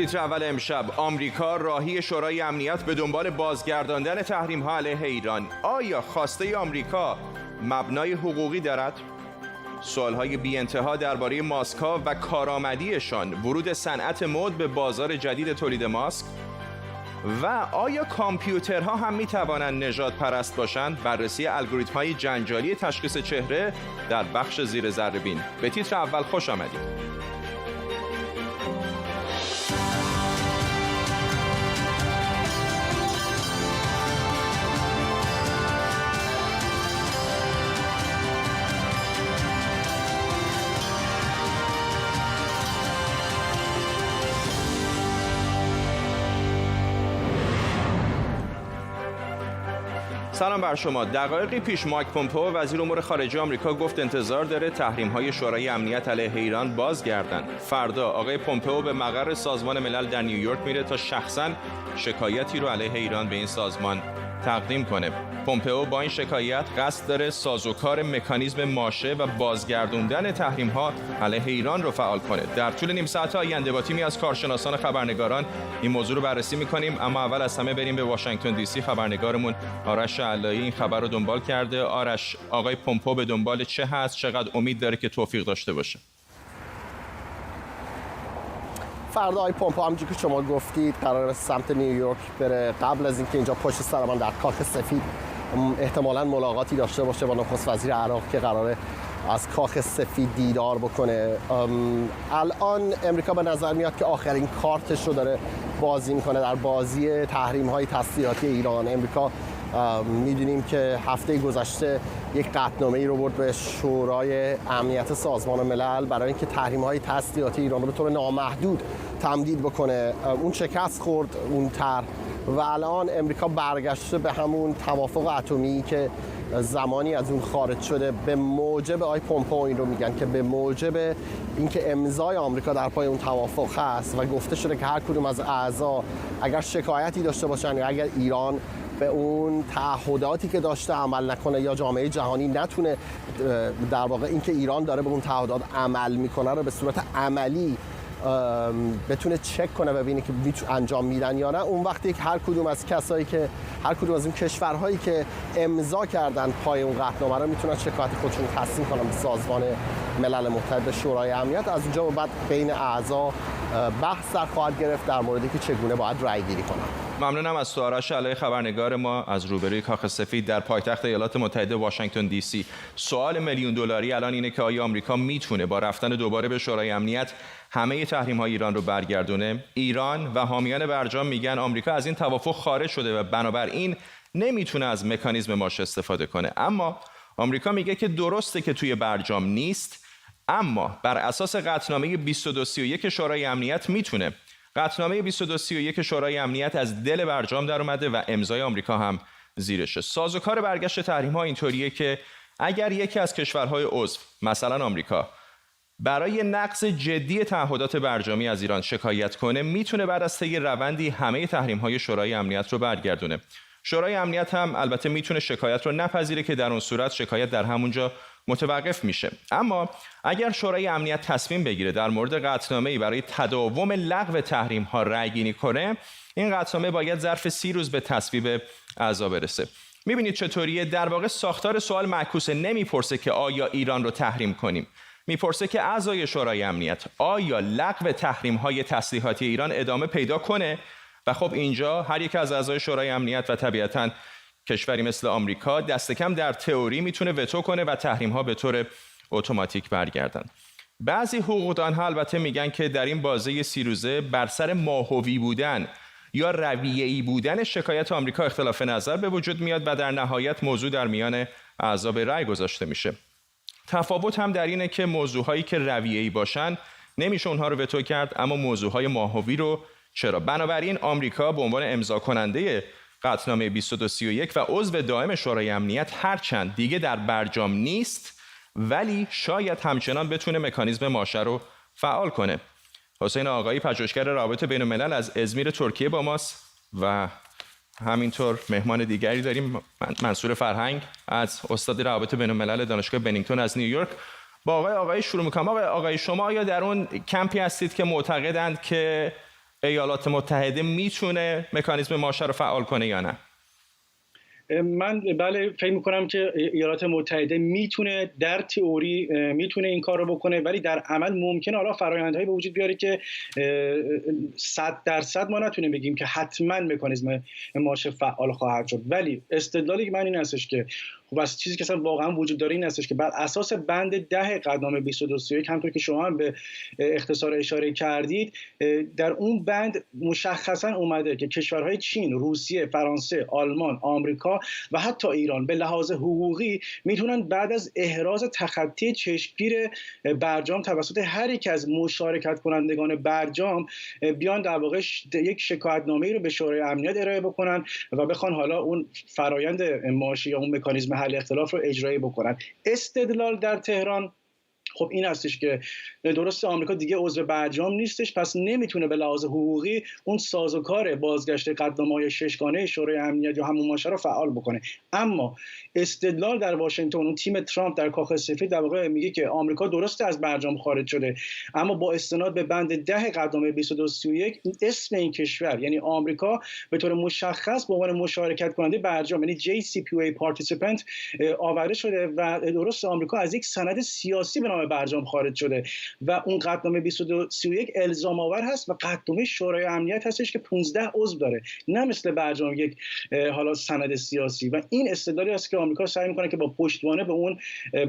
تیتر اول امشب: آمریکا راهی شورای امنیت به دنبال بازگرداندن تحریم‌ها علیه ایران. آیا خواسته آمریکا مبنای حقوقی دارد؟ سوال‌های بی‌انتها درباره ماسک‌ها و کارآمدیشان، ورود صنعت مد به بازار جدید تولید ماسک و آیا کامپیوترها هم می‌توانند نژاد پرست باشند؟ بررسی الگوریتم‌های جنجالی تشخیص چهره در بخش زیر ذره‌بین. به تیتر اول خوش آمدید. سلام بر شما. دقایقی پیش مایک پومپئو وزیر امور خارجه آمریکا گفت انتظار داره تحریم‌های شورای امنیت علیه ایران بازگردن. فردا آقای پومپئو به مقر سازمان ملل در نیویورک میره تا شخصاً شکایتی رو علیه ایران به این سازمان تقدیم کنه. پومپئو با این شکایت قصد داره سازوکار مکانیزم ماشه و بازگردوندن تحریم‌ها علیه ایران رو فعال کنه. در طول نیم ساعت آینده با تیمی از کارشناسان خبرنگاران این موضوع رو بررسی می‌کنیم، اما اول از همه بریم به واشنگتن دی سی. خبرنگارمون آرش علایی این خبر رو دنبال کرده. آرش، آقای پومپئو به دنبال چه هست؟ چقدر امید داره که توفیق داشته باشه؟ فردا آقای پومپئو همونجوری که شما گفتید قرار سمت نیویورک بره. قبل از اینکه اینجا پشت سر من در کاخ سفید احتمالاً ملاقاتی داشته باشه با نخست وزیر عراق که قراره از کاخ سفید دیدار بکنه. الان امریکا به نظر میاد که آخرین کارتش رو داره بازی میکنه در بازی تحریم‌های تسلیحاتی ایران. امریکا میدونیم که هفته گذشته یک قطعنامه‌ای رو برد به شورای امنیت سازمان ملل برای اینکه تحریم‌های تسلیحاتی ایران رو به طور نامحدود تمدید بکنه. اون شکست خورد اون طرح و الان امریکا برگشته به همون توافق اتمی که زمانی از اون خارج شده. به موجب آقای پومپئو این رو میگن که به موجب اینکه امضای آمریکا در پای اون توافق هست و گفته شده که هر کدوم از اعضا اگر شکایتی داشته باشن یا اگر ایران به اون تعهداتی که داشته عمل نکنه یا جامعه جهانی نتونه در واقع اینکه ایران داره به اون تعهدات عمل میکنه رو به صورت عملی بتونه چک کنه ببینه که انجام میدن یا نه، اون وقتی که هر کدوم از این کشورهایی که امضا کردن پای اون قطعنامه رو میتونن شکایت خودشون رو تسلیم کنن به سازمان ملل متحد، به شورای امنیت. از اونجا به بعد بین اعضا بحث در خواهد گرفت در موردی که چگونه باید رأی گیری کنن. ممنونم از تو آرش علایی، خبرنگار ما از روبروی کاخ سفید در پایتخت ایالات متحده واشنگتن دی سی. سوال میلیون دلاری الان اینه که آیا آمریکا میتونه با رفتن دوباره به شورای امنیت همه تحریم‌های ایران رو برگردونه؟ ایران و حامیان برجام میگن آمریکا از این توافق خارج شده و بنابراین نمیتونه از مکانیزم ماشه استفاده کنه. اما آمریکا میگه که درسته که توی برجام نیست، اما بر اساس قطعنامه 2231 شورای امنیت میتونه. قطعنامه 2231 شورای امنیت از دل برجام در اومده و امضای آمریکا هم زیرشه. سازوکار برگشت تحریم‌ها اینطوریه که اگر یکی از کشورهای عضو، مثلا آمریکا، برای نقض جدی تعهدات برجامی از ایران شکایت کنه، میتونه بعد از طی روندی همه تحریم‌های شورای امنیت رو برگردونه. شورای امنیت هم البته میتونه شکایت رو نپذیره که در اون صورت شکایت در همونجا متوقف میشه. اما اگر شورای امنیت تصمیم بگیره در مورد قطعنامه‌ای برای تداوم لغو تحریم‌ها رأی‌گیری کنه، این قطعنامه باید ظرف 30 روز به تصویب اعضا برسه. میبینید چطوریه؟ در واقع ساختار سوال معکوسه. نمیپرسه که آیا ایران رو تحریم کنیم، میپرسه که اعضای شورای امنیت آیا لغو تحریم‌های تسلیحاتی ایران ادامه پیدا کنه؟ و خب اینجا هر یک از اعضای شورای امنیت و طبیعتاً کشوری مثل آمریکا دست کم در تئوری میتونه وتو کنه و تحریم‌ها به طور اتوماتیک برگردن. بعضی حقوقدان‌ها البته میگن که در این بازه 30 روزه بر سر ماهوی بودن یا رویه‌ای بودن شکایت آمریکا اختلاف نظر به وجود میاد و در نهایت موضوع در میان اعضا به رأی گذاشته میشه. تفاوت هم در اینه که موضوعهایی که رویه‌ای باشن نمیشه اونها رو وتو کرد، اما موضوعهای ماهوی رو چرا. بنابراین آمریکا به عنوان امضا کننده قطعنامه 2231 و عضو دائم شورای امنیت هرچند دیگه در برجام نیست، ولی شاید همچنان بتونه مکانیزم ماشه رو فعال کنه. حسین آقایی، پژوهشگر روابط بین الملل از ازمیر ترکیه با ماست و همینطور مهمان دیگری داریم، منصور فرهنگ از استاد روابط بین الملل دانشگاه بنینگتون از نیویورک. با آقای شروع می‌کنم. آقای شما یا در اون کمپی هستید که معتقدند که ایالات متحده میتونه مکانیزم ماشه رو فعال کنه یا نه؟ من بله فکر میکنم که ایالات متحده میتونه در تئوری میتونه این کار رو بکنه، ولی در عمل ممکنه حالا فرآیندهایی به وجود بیاره که 100% ما نتونیم بگیم که حتما مکانیزم ماشه فعال خواهد شد. ولی استدلالی که من این هستش که خب از چیزی که اصلا واقعا وجود داره این هستش که بر اساس بند 10 قطعنامه 2231 همونطور که شما هم به اختصار اشاره کردید، در اون بند مشخصا اومده که کشورهای چین، روسیه، فرانسه، آلمان، آمریکا و حتی ایران به لحاظ حقوقی میتونن بعد از احراز تخطی چشمگیر برجام توسط هر یک از مشارکت کنندگان برجام بیان در واقع یک شکایتنامه‌ای رو به شورای امنیت ارائه بکنن و بخوان حالا اون فرایند ماشه یا اون مکانیزم حل اختلاف رو اجرایی بکنن. استدلال در تهران خب این هستش که درسته آمریکا دیگه عضو برجام نیستش، پس نمیتونه به لحاظ حقوقی اون سازوکار بازگشت قطعنامه‌های ششگانه شورای امنیت یا همون ماشه رو فعال بکنه. اما استدلال در واشنگتن، اون تیم ترامپ در کاخ سفید در واقع میگه که آمریکا درسته از برجام خارج شده، اما با استناد به بند 10 قطعنامه 2231 اسم این کشور یعنی آمریکا به طور مشخص به عنوان مشارکت کننده برجام یعنی JCPOA participant آورده شده و درسته آمریکا از یک سند سیاسی به نام برجام خارج شده و اون قطعنامه 2231 الزام آور هست و قطعنامه شورای امنیت هستش که 15 عضو داره، نه مثل برجام یک حالا سند سیاسی. و این استدلالی است که آمریکا سعی میکنه که با پشتوانه به اون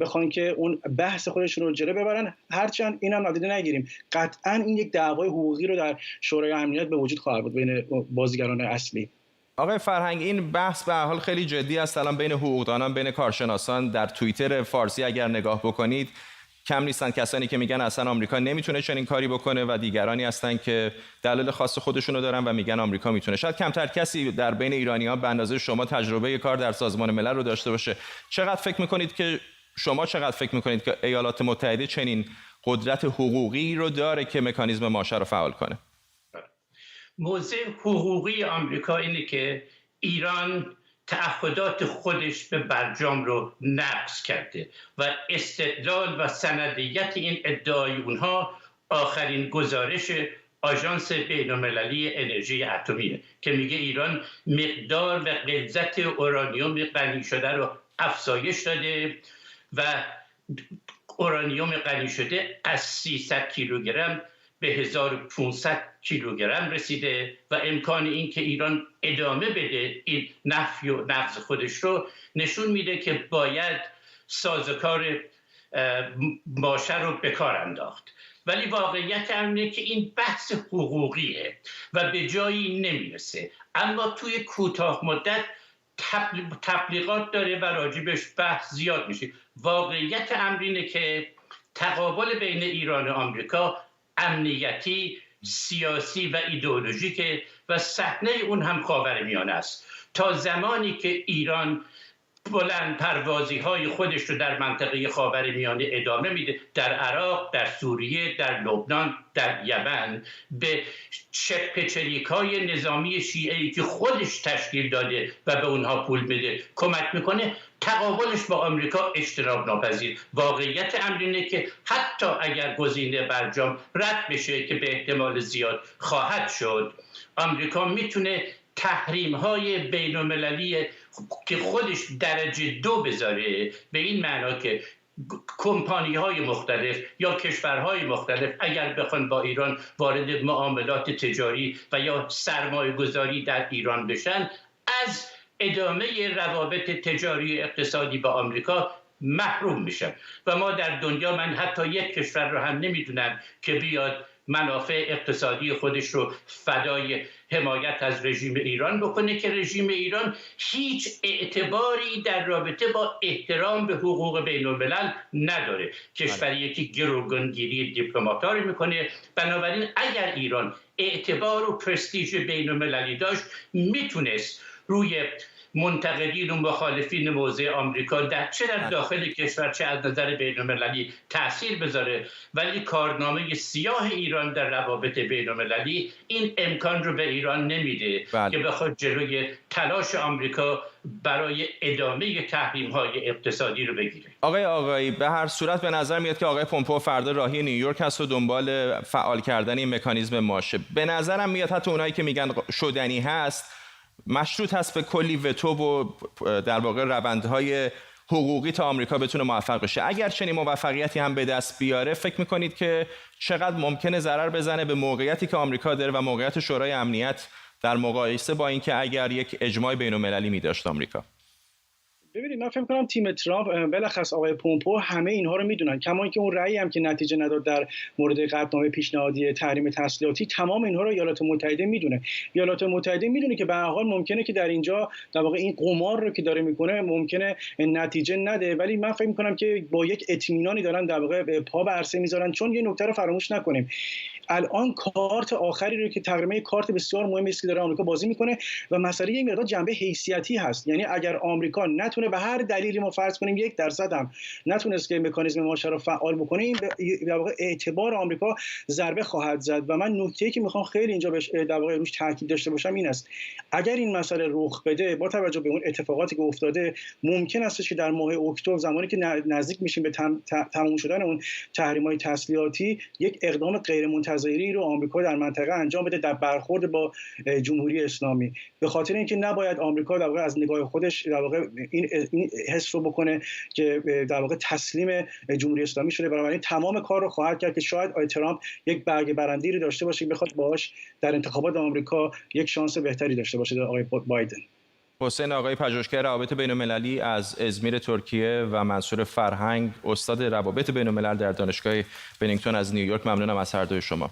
بخوان که اون بحث خودشون رو جلو ببرن، هرچند اینم نادیده نگیریم قطعا این یک دعوای حقوقی رو در شورای امنیت به وجود خواهد بود بین بازیگران اصلی. آقای فرهنگ، این بحث به هر حال خیلی جدی است الان بین حقوقدانان، بین کارشناسان. در توییتر فارسی اگر نگاه بکنید کم نیستن کسانی که میگن اصلا آمریکا نمیتونه چنین کاری بکنه و دیگرانی هستن که دلیل خاص خودشونو دارن و میگن آمریکا میتونه. شاید کمتر کسی در بین ایرانی‌ها به اندازه شما تجربه کار در سازمان ملل رو داشته باشه. چقدر فکر میکنید که ایالات متحده چنین قدرت حقوقی رو داره که مکانیزم ماشه رو فعال کنه؟ موضع حقوقی آمریکا اینه که ایران تعهدات خودش به برجام رو نقض کرده و استدلال و سندیت این ادعای اونها آخرین گزارش آژانس بین‌المللی انرژی اتمیه که میگه ایران مقدار و غلظت اورانیوم غنی شده رو افزایش داده و اورانیوم غنی شده از 300 کیلوگرم به 1500 کیلوگرم رسیده و امکان این که ایران ادامه بده این نفی و نقض خودش رو نشون میده که باید سازوکار ماشه رو به کار انداخت. ولی واقعیت اینه که این بحث حقوقیه و به جایی نمیرسه، اما توی کوتاه مدت تبلیغات داره و راجبش بحث زیاد میشه. واقعیت امر اینه که تقابل بین ایران و آمریکا امنیتی، سیاسی و ایدئولوژیکه و صحنه اون هم خاورمیانه است. تا زمانی که ایران بلند پروازی های خودش رو در منطقه خاورمیانه ادامه میده، در عراق، در سوریه، در لبنان، در یمن، به چریک های نظامی شیعه‌ای که خودش تشکیل داده و به اونها پول میده کمک میکنه، تقابلش با آمریکا اجتناب ناپذیر. واقعیت امر اینه که حتی اگر گزینه برجام رد بشه که به احتمال زیاد خواهد شد، آمریکا میتونه تحریم های بین المللی که خودش درجه 2 بذاره، به این معنا که کمپانی های مختلف یا کشورهای مختلف اگر بخوان با ایران وارد معاملات تجاری و یا سرمایه گذاری در ایران بشن، از ادامه روابط تجاری اقتصادی با آمریکا محروم میشن. و ما در دنیا، من حتی یک کشور رو هم نمیدونم که بیاد منافع اقتصادی خودش رو فدای حمایت از رژیم ایران بکنه که رژیم ایران هیچ اعتباری در رابطه با احترام به حقوق بین الملل نداره. کشوریه که گروگانگیری دیپلمات‌ها رو میکنه. بنابراین اگر ایران اعتبار و پرستیژ بین المللی داشت، میتونست روی منتقدین و مخالفین موضع آمریکا چه در داخل کشور چه از نظر بین‌المللی تاثیر بذاره، ولی کارنامه سیاه ایران در روابط بین‌المللی این امکان رو به ایران نمیده که بخواد جلوی تلاش آمریکا برای ادامه تحریم‌های اقتصادی رو بگیره. آقای آقایی، به هر صورت به نظر میاد که آقای پومپئو فردا راهی نیویورک هست و دنبال فعال کردن این مکانیزم ماشه. به نظرم میاد حتی اونایی که میگن شدنی هست مشروط هست به کلی وتو و در واقع روندهای حقوقی تا آمریکا بتونه موفق بشه. اگر چنین موفقیتی هم به دست بیاره، فکر میکنید که چقدر ممکنه ضرر بزنه به موقعیتی که آمریکا داره و موقعیت شورای امنیت در مقایسه با اینکه اگر یک اجماع بین‌المللی می‌داشت آمریکا؟ ببینید، من فکر کنم تیم ترامپ بلخص آقای پومپئو همه اینها رو میدونن، کما اینکه اون رأیی هم که نتیجه نداد در مورد قطعنامه پیشنهادی تحریم تسلیحاتی، تمام اینها رو ایالات متحده میدونه. ایالات متحده میدونه که به هر حال ممکنه که در اینجا در واقع این قمار رو که داره میکنه ممکنه نتیجه نده، ولی من فکر میکنم که با یک اطمینانی دارن در واقع پا به عرصه میذارن. چون یه نکته رو فراموش نکنیم، الان کارت آخری رو که تقریبا کارت بسیار مهمی است که داره آمریکا بازی میکنه و مسئله یک مقدار جنبه حیثیتی هست. یعنی اگر آمریکا نتونه به هر دلیلی، ما فرض کنیم 1% هم نتونست که مکانیزم ماشه رو فعال بکنه، این در واقع اعتبار آمریکا ضربه خواهد زد. و من نکته‌ای که میخوام خیلی اینجا در واقع روش تاکید داشته باشم این است: اگر این مسئله رخ بده، با توجه به اون اتفاقاتی که افتاده، ممکن است که در ماه اکتبر، زمانی که نزدیک میشیم به تمام شدن اون تحریم‌های تسلیحاتی، یک اقدام غیر منتظری رو آمریکا در منطقه انجام بده در برخورد با جمهوری اسلامی. به خاطر اینکه نباید آمریکا در واقع از نگاه خودش در واقع این حس رو بکنه که در واقع تسلیم جمهوری اسلامی شده. بنابراین تمام کار رو خواهد کرد که شاید آقای ترامپ یک برگ برندی رو داشته باشه که بخواد باهاش در انتخابات آمریکا یک شانس بهتری داشته باشه در آقای بایدن. حسین آقای پژوهشگر روابط بین‌المللی از ازمیر ترکیه و منصور فرهنگ، استاد روابط بین‌الملل در دانشگاه بنینگتون از نیویورک، ممنونم از هر دوی شما.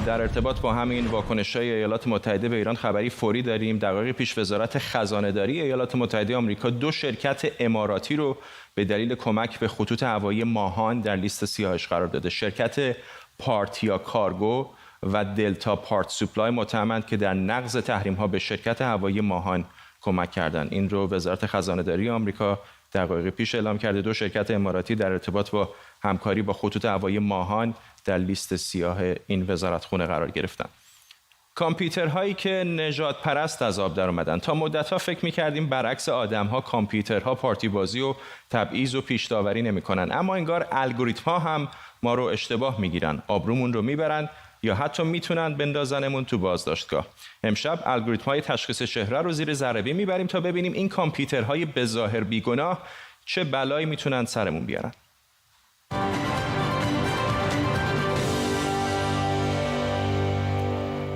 در ارتباط با همین واکنش‌های ایالات متحده به ایران خبری فوری داریم. دقایقی پیش وزارت خزانه‌داری ایالات متحده آمریکا 2 شرکت اماراتی رو به دلیل کمک به خطوط هوایی ماهان در لیست سیاهش قرار داده. شرکت پارتیا کارگو و دلتا پارت سوپلای متهمند که در نقض تحریم‌ها به شرکت هوایی ماهان کمک کردن. این رو وزارت خزانه‌داری آمریکا دقایق پیش اعلام کرده. 2 شرکت اماراتی در ارتباط با همکاری با خطوط هوایی ماهان در لیست سیاه این وزارتخونه قرار گرفتند. کامپیوترهایی که نژاد پرست از آب در اومدن. تا مدت‌ها فکر می‌کردیم برعکس آدم‌ها کامپیوترها پارتی بازی و تبعیض و پیش داوری نمی‌کنن، اما انگار الگوریتم‌ها هم ما رو اشتباه می‌گیرن، آبرومون رو میبرن یا حتی میتونن بندازنمون تو بازداشتگاه. امشب الگوریتم‌های تشخیص چهره رو زیر ذره بین میبریم تا ببینیم این کامپیوترهای بظاهر بیگناه چه بلایی میتونن سرمون بیارن.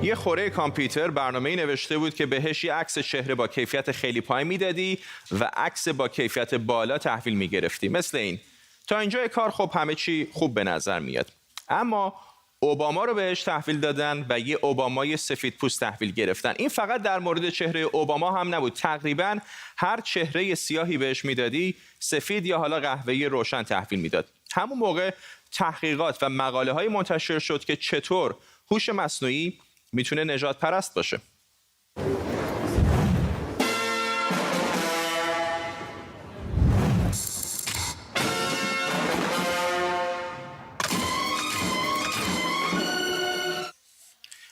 یه خوره کامپیوتر برنامه‌ای نوشته بود که بهش یه عکس چهره با کیفیت خیلی پایین میدادی و عکس با کیفیت بالا تحویل میگرفتی. مثل این. تا اینجای کار خب همه چی خوب به نظر میاد. اما اوباما رو بهش تحویل دادن و یه اوبامای سفید پوست تحویل گرفتن. این فقط در مورد چهره اوباما هم نبود. تقریباً هر چهره سیاهی بهش میدادی سفید یا حالا قهوه‌ای روشن تحویل میداد. همون موقع تحقیقات و مقاله‌های منتشر شد که چطور هوش مصنوعی میتونه نژاد پرست باشه.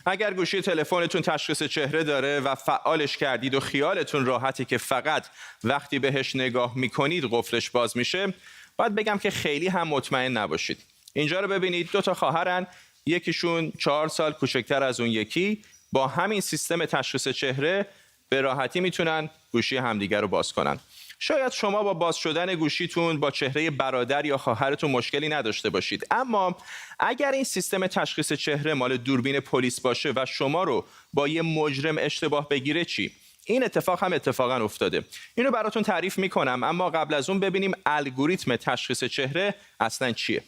اگر گوشی تلفنتون تشخیص چهره داره و فعالش کردید و خیالتون راحتی که فقط وقتی بهش نگاه میکنید قفلش باز میشه، باید بگم که خیلی هم مطمئن نباشید. اینجا رو ببینید، 2 تا خواهرن، یکیشون 4 سال کوچکتر از اون یکی، با همین سیستم تشخیص چهره به راحتی میتونن گوشی همدیگر رو باز کنن. شاید شما با باز شدن گوشیتون با چهره برادر یا خواهرتون مشکلی نداشته باشید، اما اگر این سیستم تشخیص چهره مال دوربین پلیس باشه و شما رو با یه مجرم اشتباه بگیره چی؟ این اتفاق هم اتفاقا افتاده. اینو براتون تعریف میکنم، اما قبل از اون ببینیم الگوریتم تشخیص چهره اصلا چیه.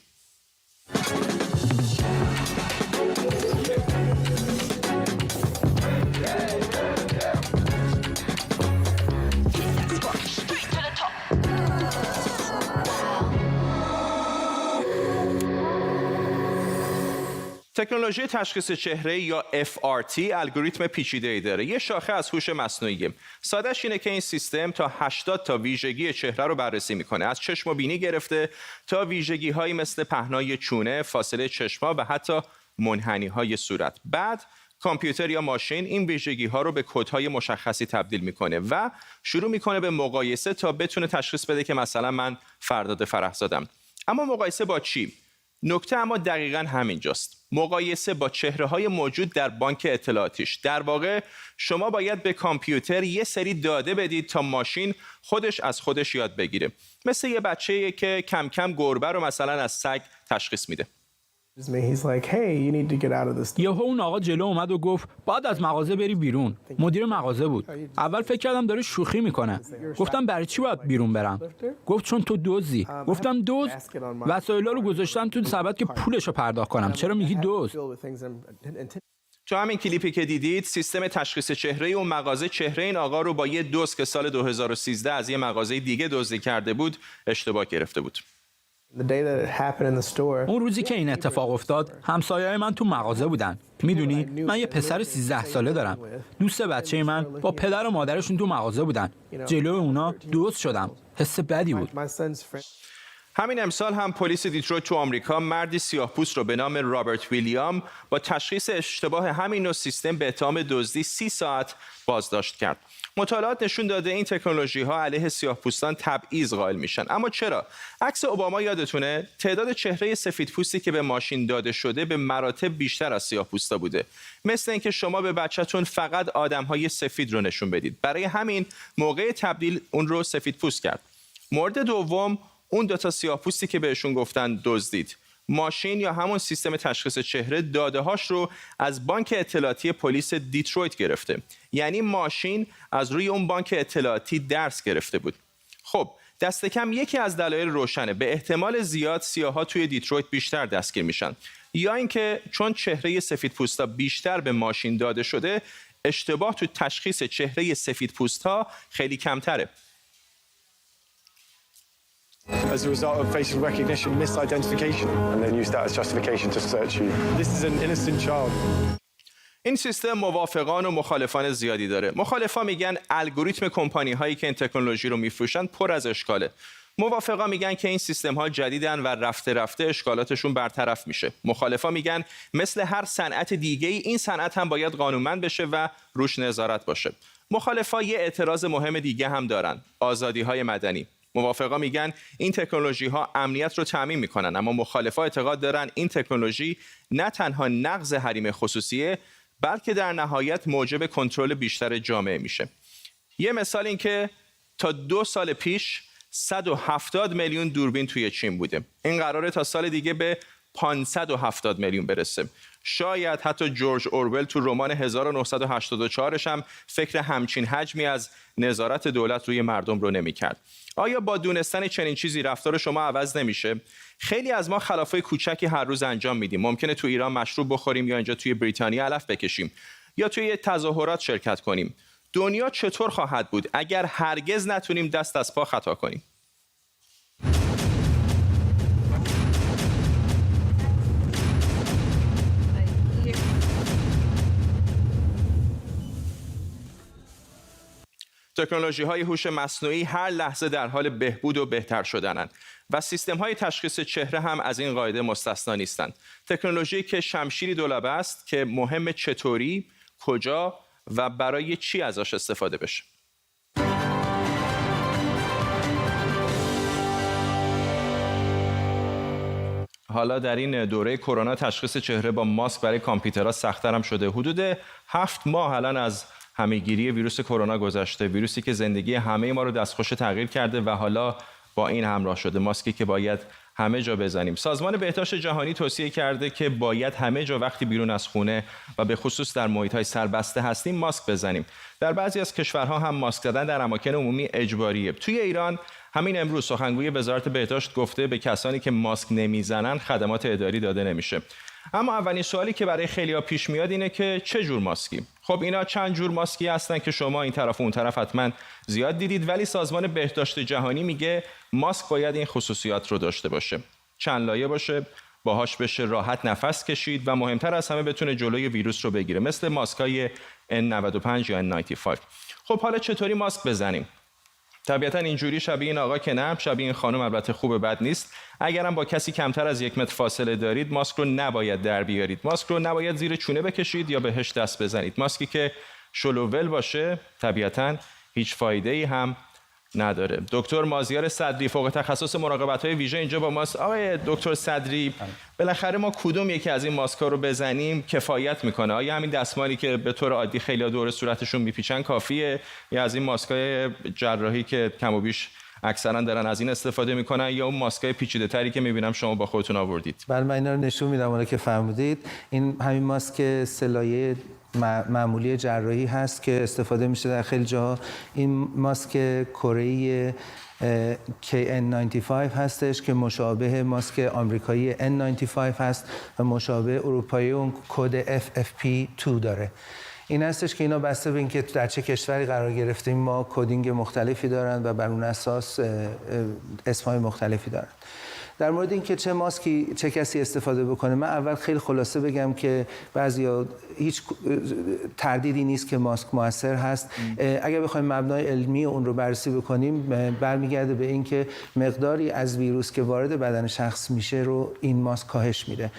تکنولوژی تشخیص چهره یا FRT الگوریتم پیچیده‌ای داره. یه شاخه از هوش مصنوعیه. ساده‌اش اینه که این سیستم تا 80 تا ویژگی چهره رو بررسی میکنه. از چشم و بینی گرفته تا ویژگی‌هایی مثل پهنای چونه، فاصله چشم‌ها و حتی منحنی‌های صورت. بعد کامپیوتر یا ماشین این ویژگی‌ها رو به کدهای مشخصی تبدیل میکنه و شروع میکنه به مقایسه تا بتونه تشخیص بده که مثلا من فرداد فرحزادم. اما مقایسه با چی؟ نکته اما دقیقاً همینجاست. مقایسه با چهره‌های موجود در بانک اطلاعاتیش. در واقع شما باید به کامپیوتر یه سری داده بدید تا ماشین خودش از خودش یاد بگیره. مثل یه بچه‌ای که کم کم گربه رو مثلا از سگ تشخیص میده. یهو اون آقا جلو اومد و گفت باید از مغازه بری بیرون. مدیر مغازه بود. اول فکر کردم داره شوخی میکنه. گفتم برای چی باید بیرون برم؟ گفت چون تو دزدی. گفتم دزد؟ وسایلا رو گذاشتم تو سبد که پولشو پرداخت کنم. چرا میگی دزد؟ تو همین کلیپی که دیدید سیستم تشخیص چهره اون مغازه چهره این آقا رو با یه دزد که سال 2013 از یه مغازه دیگه دزدی کرده بود اشتباه گرفته بود. اون روزی که این اتفاق افتاد همسایه‌های من تو مغازه بودن. میدونی من یه پسر 13 ساله دارم. دوست بچه من با پدر و مادرشون تو مغازه بودن. جلو اونا دزد شدم. حس بدی بود. همین امسال هم پلیس دیترویت تو آمریکا مردی سیاه‌پوست رو به نام رابرت ویلیام با تشخیص اشتباه همین نوع سیستم به اتهام دزدی 30 ساعت بازداشت کرد. مطالعات نشون داده این تکنولوژی‌ها علیه سیاه‌پوستان تبعیض قائل میشن. اما چرا؟ عکس اوباما یادتونه تعداد چهره سفیدپوستی که به ماشین داده شده به مراتب بیشتر از سیاه‌پوستا بوده. مثل اینکه شما به بچه‌تون فقط آدم‌های سفید رو نشون بدید. برای همین موقع تبدیل اون رو سفیدپوست کرد. مورد دوم اون دوتا سیاه‌پوستی که بهشون گفتن دزدید. ماشین یا همون سیستم تشخیص چهره داده‌هاش رو از بانک اطلاعاتی پلیس دیترویت گرفته. یعنی ماشین از روی اون بانک اطلاعاتی درس گرفته بود. خب دست کم یکی از دلایل روشنه. به احتمال زیاد سیاها توی دیترویت بیشتر دستگیر میشن. یا اینکه چون چهره سفیدپوستا بیشتر به ماشین داده شده، اشتباه تو تشخیص چهره سفیدپوستا خیلی کمتره. As a result of facial recognition misidentification, and then use that as justification to search you. This is an innocent child. این سیستم موافقان و مخالفان زیادی داره. مخالفان میگن الگوریتم کمپانی هایی که این تکنولوژی رو میفروشن پر از اشکاله. موافقا میگن که این سیستم ها جدیدن و رفته رفته اشکالاتشون برطرف میشه. مخالفا میگن مثل هر صنعت دیگه این صنعت هم باید قانونمند بشه و روش نظارت باشه. مخالفا یه اعتراض مهم دیگه هم دارن، آزادی های مدنی. موافقا میگن این تکنولوژی ها امنیت رو تامین میکنن، اما مخالفا اعتقاد دارن این تکنولوژی نه تنها نقض حریم خصوصیه بلکه در نهایت موجب کنترل بیشتر جامعه میشه. یه مثال این که تا 2 سال پیش 170 میلیون دوربین توی چین بوده. این قراره تا سال دیگه به 570 میلیون برسه. شاید حتی جورج اورول تو رمان 1984 هم فکر همچین حجمی از نظارت دولت روی مردم رو نمی‌کرد. آیا با دونستن چنین چیزی رفتار شما عوض نمیشه؟ خیلی از ما خلافای کوچکی هر روز انجام میدیم. ممکنه تو ایران مشروب بخوریم یا اینجا توی بریتانیا علف بکشیم یا توی تظاهرات شرکت کنیم. دنیا چطور خواهد بود اگر هرگز نتونیم دست از پا خطا کنیم؟ تکنولوژی‌های هوش مصنوعی هر لحظه در حال بهبود و بهتر شدنند و سیستم‌های تشخیص چهره هم از این قاعده مستثنا نیستند. تکنولوژی که شمشیری دولبه است که مهم چطوری، کجا و برای چی ازش استفاده بشه. حالا در این دوره کرونا تشخیص چهره با ماسک برای کامپیوترها سخت‌تر هم شده. حدود 7 ماه الان از همه‌گیری ویروس کرونا گذشته، ویروسی که زندگی همه ما رو دستخوش تغییر کرده و حالا با این همراه شده، ماسکی که باید همه جا بزنیم. سازمان بهداشت جهانی توصیه کرده که باید همه جا وقتی بیرون از خونه و به خصوص در محیط‌های سربسته هستیم ماسک بزنیم. در بعضی از کشورها هم ماسک زدن در اماکن عمومی اجباریه. توی ایران همین امروز سخنگوی وزارت بهداشت گفته به کسانی که ماسک نمیزنن خدمات اداری داده نمیشه. اما اولین سوالی که برای خیلی‌ها پیش میاد اینه که چه جور ماسکی؟ خب اینا چند جور ماسکی هستن که شما این طرف و اون طرف حتما زیاد دیدید، ولی سازمان بهداشت جهانی میگه ماسک باید این خصوصیات رو داشته باشه. چند لایه باشه، باهاش بشه راحت نفس کشید و مهمتر از همه بتونه جلوی ویروس رو بگیره، مثل ماسکای N95 یا N95. خب حالا چطوری ماسک بزنیم؟ طبیعتا اینجوری شبیه این آقا که نه، شبیه این خانم البته خوبه بد نیست. اگرم با کسی کمتر از 1 متر فاصله دارید، ماسک رو نباید در بیارید. ماسک رو نباید زیر چونه بکشید یا بهش دست بزنید. ماسکی که شلوول باشه طبیعتا هیچ فایده‌ای هم نداره. دکتر مازیار صدری فوق تخصص مراقبت‌های ویژه اینجا با ماست. آقای دکتر صدری، بالاخره ما کدوم یکی از این ماسک‌ها رو بزنیم کفایت میکنه؟ آیا همین دستمالی که به طور عادی خیلی دور صورتشون میپیچن کافیه، یا از این ماسک‌های جراحی که کم و بیش اکثرا دارن از این استفاده میکنن، یا اون ماسک‌های پیچیده‌تری که میبینم شما با خودتون آوردید؟ بله، من اینا رو نشون میدم. اون که فرمودید این همین ماسک سلایه معمولی جراحی هست که استفاده میشه در خیلی جاها. این ماسک کره‌ای KN95 هستش که مشابه ماسک آمریکایی N95 هست و مشابه اروپایی اون کد FFP2 داره. این هستش که اینا بسته به اینکه در چه کشوری قرار گرفتیم ما کدینگ مختلفی دارن و بر اون اساس اسمای مختلفی دارن. در مورد اینکه چه ماسکی چه کسی استفاده بکنه، من اول خیلی خلاصه بگم که بعضیا هیچ تردیدی نیست که ماسک موثر هست. اگر بخوایم مبنای علمی اون رو بررسی بکنیم، برمیگرده به اینکه مقداری از ویروس که وارد بدن شخص میشه رو این ماسک کاهش میده.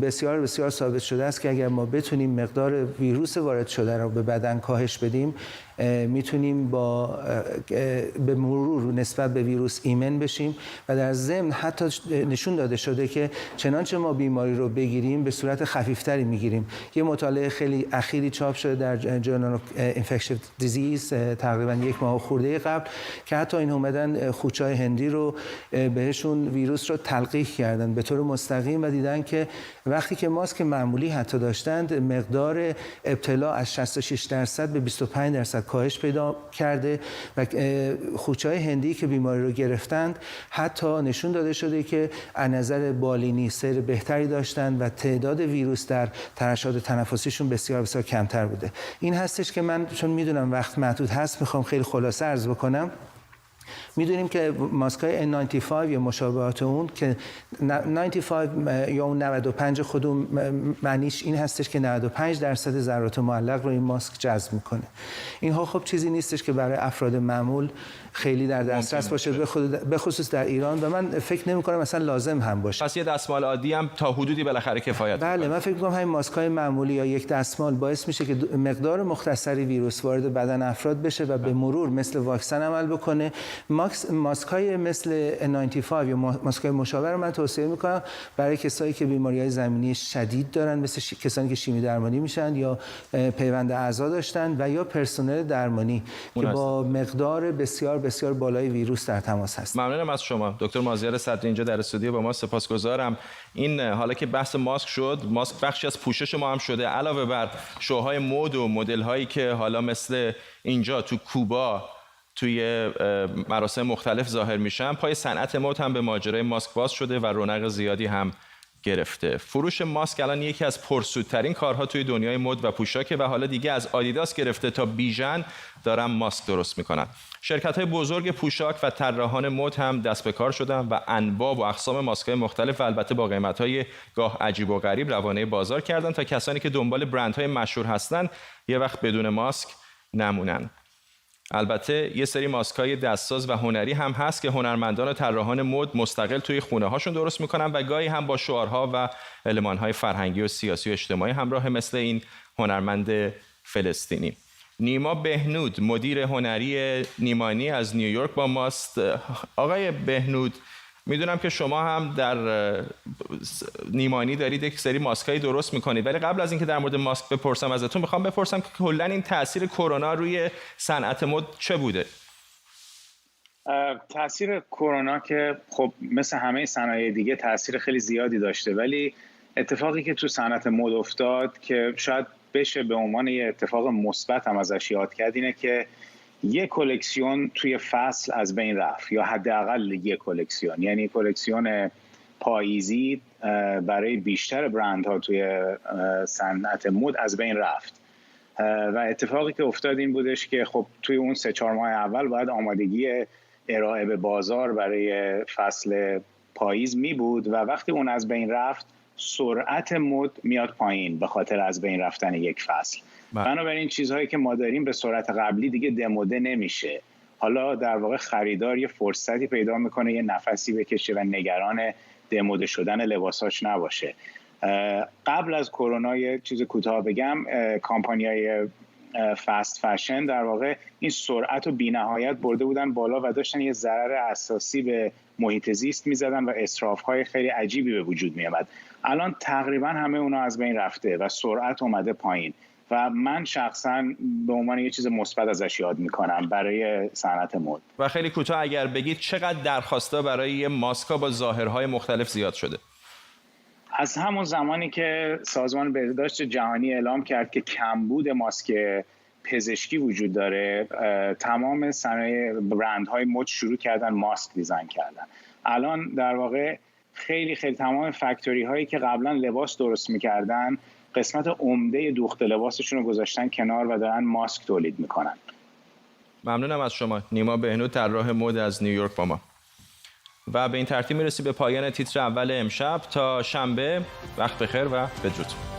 بسیار بسیار ثابت شده است که اگر ما بتونیم مقدار ویروس وارد شده رو به بدن کاهش بدیم، میتونیم به مرور نسبت به ویروس ایمن بشیم و در ضمن حتی نشون داده شده که چنانچه ما بیماری رو بگیریم به صورت خفیفتری میگیریم. یه مطالعه خیلی اخیری چاپ شده در جورنال اینفکشن دیزیز تقریبا 1 ماه خورده قبل که حتی این اومدن خوچای هندی رو بهشون ویروس رو تلقیح کردن به طور مستقیم و دیدن که وقتی که ماسک معمولی حتی داشتند، مقدار ابتلا از 66% به 25% کاهش پیدا کرده و خوچهای هندی که بیماری رو گرفتند حتی نشون داده شده که از نظر بالینی سیر بهتری داشتند و تعداد ویروس در ترشحات تنفسیشون بسیار بسیار کمتر بوده. این هستش که من چون میدونم وقت محدود هست میخوام خیلی خلاصه عرض بکنم. میدونیم که ماسکای N95 یا مشابهات اون که 95 یا اون 95 خودمون معنیش این هستش که 95% ذرات معلق رو این ماسک جذب میکنه. اینها خب چیزی نیستش که برای افراد معمول خیلی در دسترس باشه، به خصوص در ایران، و من فکر نمی کنم مثلا لازم هم باشه. پس یه دستمال عادی هم تا حدودی بالاخره کفایت بله میکنه. من فکر می‌کنم همین ماسک‌های معمولی یا یک دستمال باعث میشه که مقدار مختصری ویروس وارد بدن افراد بشه و به مرور مثل واکسن عمل بکنه. ماسک‌های مثل N95 یا ماسک‌های مشابه رو من توصیه می‌کنم برای کسایی که بیماری‌های زمینی شدید دارن، مثل کسانی که شیمی درمانی میشن یا پیوند اعضا داشتن و یا پرسنل درمانی که با مقدار بسیار بسیار بالای ویروس در تماس هست. ممنونم از شما دکتر مازیار صدری اینجا در استودیو با ما. سپاسگزارم. این حالا که بحث ماسک شد، ماسک بخشی از پوشش ما هم شده. علاوه بر شوهای مد و مدل هایی که حالا مثل اینجا تو کوبا توی مراسم مختلف ظاهر میشن، پای صنعت مد هم به ماجرای ماسک باز شده و رونق زیادی هم گرفته. فروش ماسک الان یکی از پرسودترین کارها توی دنیای مد و پوشاکه و حالا دیگه از آدیداس گرفته تا بیژن دارن ماسک درست میکنن. شرکت‌های بزرگ پوشاک و طراحان مد هم دست به کار شدن و انواع و اقسام ماسک‌های مختلف و البته با قیمت‌های گاه عجیب و غریب روانه بازار کردن تا کسانی که دنبال برندهای مشهور هستن یه وقت بدون ماسک نمونن. البته یه سری ماسک‌های دستساز و هنری هم هست که هنرمندان و طراحان مد مستقل توی خونه‌هاشون درست میکنن و گاهی هم با شعارها و المان‌های فرهنگی و سیاسی و اجتماعی همراه، مثل این هنرمند فلسطینی. نیما بهنود مدیر هنری نیمانی از نیویورک با ماست. آقای بهنود، میدونم که شما هم در نیمانی دارید یک سری ماسکایی درست میکنید، ولی قبل از اینکه در مورد ماسک بپرسم ازتون، میخوام بپرسم که کلا این تاثیر کرونا روی صنعت مد چه بوده؟ تاثیر کرونا که خب مثل همه صنایع دیگه تاثیر خیلی زیادی داشته، ولی اتفاقی که تو صنعت مد افتاد که شاید بشه به عنوان یه اتفاق مثبت هم ازش یاد کرد اینه که یک کلکسیون توی فصل از بین رفت، یا حداقل یک کلکسیون، یعنی کلکسیون پاییزی برای بیشتر برندها توی صنعت مد از بین رفت و اتفاقی که افتاد این بودش که خب توی اون 3-4 ماه اول باید آمادگی ارائه به بازار برای فصل پاییز می بود و وقتی اون از بین رفت سرعت مد میاد پایین به خاطر از بین رفتن یک فصل. بنابراین چیزهایی که ما داریم به سرعت قبلی دیگه دموده نمیشه. حالا در واقع خریدار یه فرصتی پیدا میکنه یه نفسی بکشه و نگران دموده شدن لباساش نباشه. قبل از کرونا یه چیز کوتاه بگم، کامپانیای فست فشن در واقع این سرعت و بی‌نهایت برده بودن بالا و داشتن یه ضرر اساسی به محیط زیست می‌زدن و اسراف‌های خیلی عجیبی به وجود می‌آمد. الان تقریبا همه اونا از بین رفته و سرعت اومده پایین و من شخصا به عنوان یه چیز مثبت ازش یاد می‌کنم برای صنعت مد. و خیلی کوتاه اگر بگید چقدر درخواستا برای ماسک‌ها با ظاهرهای مختلف زیاد شده؟ از همون زمانی که سازمان بهداشت جهانی اعلام کرد که کمبود ماسک پزشکی وجود داره، تمام صنایع برندهای مد شروع کردن ماسک دیزاین کردن. الان در واقع خیلی تمام فکتوری هایی که قبلا لباس درست میکردن قسمت عمده دوخت لباسشون رو گذاشتن کنار و دارن ماسک تولید میکنن. ممنونم از شما. نیما بهنود، طراح مد از نیویورک با ما. و به این ترتیب میرسیم به پایان تیتر اول امشب. تا شنبه وقت بخیر و بدرود.